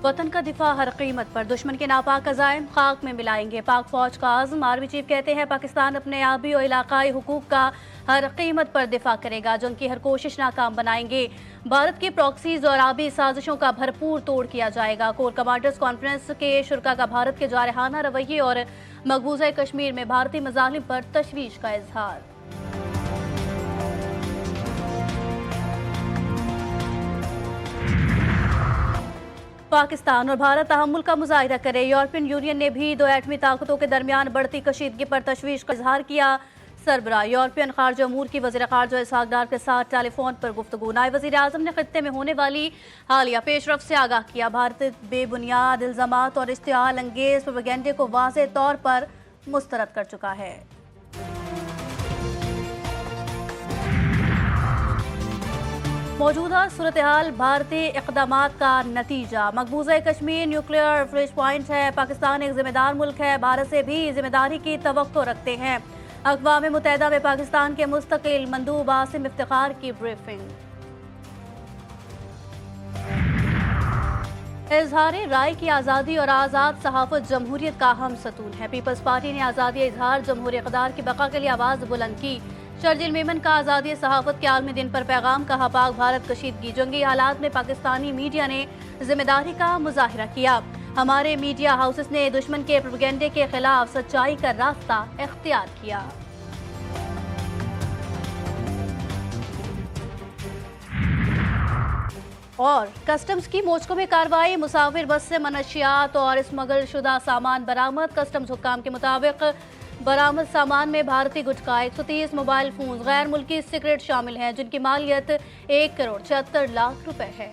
वतन का दिफा हर कीमत पर, दुश्मन के नापाक अज़ाइम खाक में मिलाएंगे। पाक फौज का आज़म। आर्मी चीफ कहते हैं पाकिस्तान अपने आबी और इलाकाई हुकूक का हर कीमत पर दिफा करेगा, जंग की हर कोशिश नाकाम बनाएंगे। भारत की प्रॉक्सीज और आबी साजिशों का भरपूर तोड़ किया जाएगा। कोर कमांडर्स कॉन्फ्रेंस के शुरा का भारत के जारहाना रवैये और मकबूजा कश्मीर में भारतीय मज़ालिम पर तशवीश का इजहार। पाकिस्तान और भारत तहम्मुल का मुजाहिरा करे। यूरोपियन यूनियन ने भी दो एटमी ताकतों के दरमियान बढ़ती कशीदगी पर तशवीश का इजहार किया। सरबराह यूरोपियन खारजा अमूर की वज़ीर खारजा इसहाक डार के साथ टेलीफोन पर गुफ्तगू। नायब वज़ीर आज़म ने खित्ते में होने वाली हालिया पेशरफ से आगाह किया। भारत बेबुनियाद इल्ज़ामात और इश्तिहाल अंगेज प्रोपेगेंडे को वाज़ेह तौर पर मुस्तरद कर चुका है। मौजूदा सूरत हाल भारतीय इक़दामात का नतीजा। मकबूजा कश्मीर न्यूक्लियर फ्लैश पॉइंट है। पाकिस्तान एक जिम्मेदार मुल्क है, भारत से भी जिम्मेदारी की तवक्को रखते हैं। अक़वाम मुत्तहिदा में पाकिस्तान के मुस्तकिल मंदूब आसिम इफ्तिखार की ब्रीफिंग। इजहार राय की आज़ादी और आज़ाद सहाफ़त जमहूरियत का हम सतून है। पीपल्स पार्टी ने आज़ादी इजहार जमहूरी इक़्तिदार की बका के लिए आवाज़ बुलंद की। शर्जिल मेमन का आज़ादी सहाफ़त के आलमी दिन पर पैगाम। कहा पाक भारत कशीदगी जंगी हालात में पाकिस्तानी मीडिया ने जिम्मेदारी का मुजाहिरा किया। हमारे मीडिया हाउसेस ने दुश्मन के प्रोपेगेंडे के खिलाफ सच्चाई का रास्ता इख्तियार किया। और कस्टम्स की मोचकों में कार्रवाई। मुसाफिर बस से मनशियात और स्मगल शुदा सामान बरामद। कस्टम्स हुक्काम के मुताबिक बरामद सामान में भारतीय गुटखा, 130 मोबाइल फोन, गैर मुल्की सिगरेट शामिल हैं, जिनकी मालियत 1 करोड़ 76 लाख रुपए है।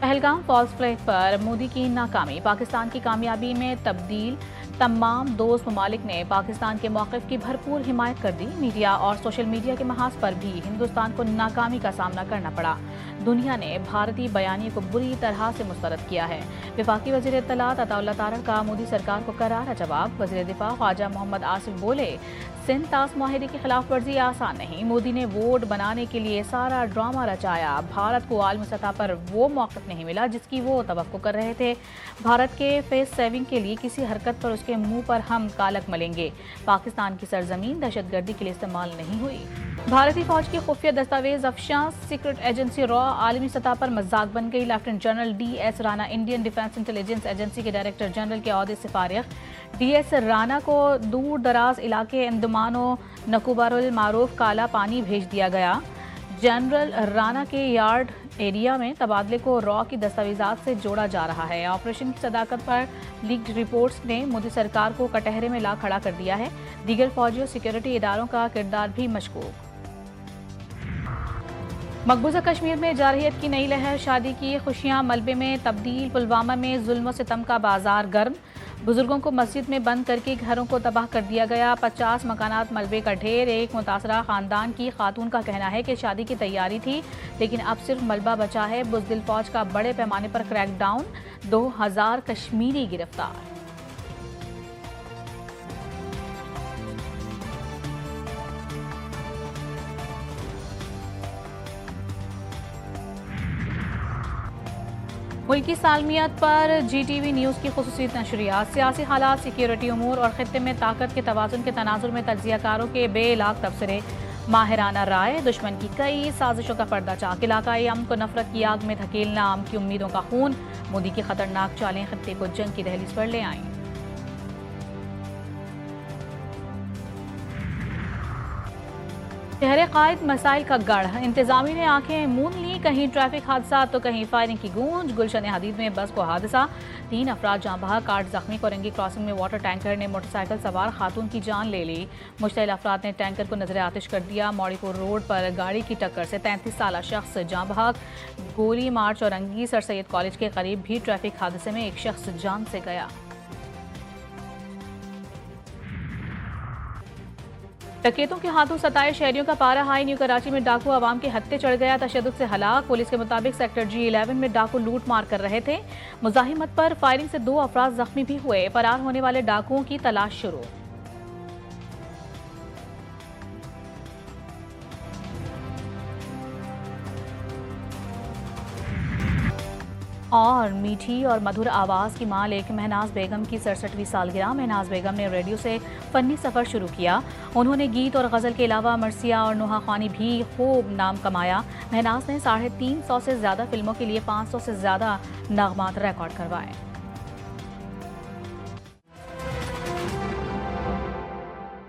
पहलगाम फॉल्स फ्लैग पर मोदी की नाकामी। पाकिस्तान की कामयाबी में तब्दील। तमाम दोस्त ममालिक ने पाकिस्तान के मौक़िफ़ की भरपूर हिमायत कर दी। मीडिया और सोशल मीडिया के महाज पर भी हिंदुस्तान को नाकामी का सामना करना पड़ा। दुनिया ने भारतीय बयानी को बुरी तरह से मुस्तरद किया है। वफाकी वज़ीर इत्तलात अताउल्लाह तारड़ का मोदी सरकार को करारा जवाब। वज़ीर दिफा ख्वाजा मोहम्मद आसिफ बोले, सिंध तास मुआहिदे की खिलाफ वर्जी आसान नहीं। मोदी ने वोट बनाने के लिए सारा ड्रामा रचाया। भारत को आलमी सतह पर वो मौक़िफ़ नहीं मिला जिसकी वो तवक्को कर रहे थे। भारत के फेस सेविंग के लिए किसी हरकत पर उसके मुंह पर हम कालक मलेंगे। पाकिस्तान की सरजमीन दहशतगर्दी के लिए इस्तेमाल नहीं हुई। भारतीय फौज की खुफिया दस्तावेज अफशां सीक्रेट एजेंसी रॉ आलमी सतह पर मजाक बन गई। Lieutenant general DS Rana Indian defence intelligence agency के डायरेक्टर जनरल के ओहदे से फारिग। DS राना को दूर दराज इलाके अंडमान निकोबारुल मारूफ काला पानी भेज दिया गया। जनरल राना के यार्ड एरिया में तबादले को रॉ की दस्तावेजात से जोड़ा जा रहा है। ऑपरेशन की सदाकत पर लीक्ड रिपोर्ट्स ने मोदी सरकार को कटहरे में ला खड़ा कर दिया है। दीगर फौजी और सिक्योरिटी इदारों का किरदार भी मशकूक। मकबूजा कश्मीर में जारहियत की नई लहर। शादी की खुशियां मलबे में तब्दील। पुलवामा में जुल्म सितम का बाजार गर्म। बुजुर्गों को मस्जिद में बंद करके घरों को तबाह कर दिया गया। 50 मकानात मलबे का ढेर। एक मुतासरा खानदान की खातून का कहना है कि शादी की तैयारी थी लेकिन अब सिर्फ मलबा बचा है। बुज़दिल फौज का बड़े पैमाने पर क्रैकडाउन। 2000 कश्मीरी गिरफ्तार। मुल्की सालमियत पर GTV न्यूज़ की खुसूसी नशरियात। सियासी हालात, सिक्योरिटी उमूर और खित्ते में ताकत के तवाज़ुन के तनाजुर में तज्ज़ियाकारों के बेलाग तबसरे। माहिराना राय। दुश्मन की कई साजिशों का पर्दाचाक। इलाकाई अमन को नफरत की आग में धकेलना। आम की उम्मीदों का खून। मोदी की खतरनाक चालें खित्ते को जंग की दहलीज पर ले आईं। शहर कायद मसाइल का गढ़। इंतजामी ने आंखें मूंद ली। कहीं ट्रैफिक हादसा तो कहीं फायरिंग की गूंज। गुलशन हदीद में बस को हादसा। 3 अफराद जाँ बहक, 8 जख्मी। कोरंगी क्रॉसिंग में वाटर टैंकर ने मोटरसाइकिल सवार खातून की जान ले ली। मुश्तइल अफराद ने टैंकर को नजर आतिश कर दिया। मौड़ीपुर रोड पर गाड़ी की टक्कर से 33 साला शख्स जाँ बहक। गोली मार्च और अंगी सर सैयद कॉलेज के करीब भी ट्रैफिक हादसे में एक शख्स जान से गया। डकैतों के हाथों सताए शहरियों का पारा हाई। न्यू कराची में डाकू आवाम के हत्थे चढ़ गया। तशद्दुद से हलाक। पुलिस के मुताबिक सेक्टर G11 में डाकू लूट मार कर रहे थे। मुजाहिमत पर फायरिंग से 2 अफराद जख्मी भी हुए। फरार होने वाले डाकुओं की तलाश शुरू। और मीठी और मधुर आवाज़ की मालिक महनाज बेगम की 67वीं सालगिरह। महनाज बेगम ने रेडियो से फ़नी सफ़र शुरू किया। उन्होंने गीत और गज़ल के अलावा मरसिया और नुहा ख़्वानी भी खूब नाम कमाया। महनाज ने 350 से ज़्यादा फिल्मों के लिए 500 से ज़्यादा नग़मात रिकॉर्ड करवाए।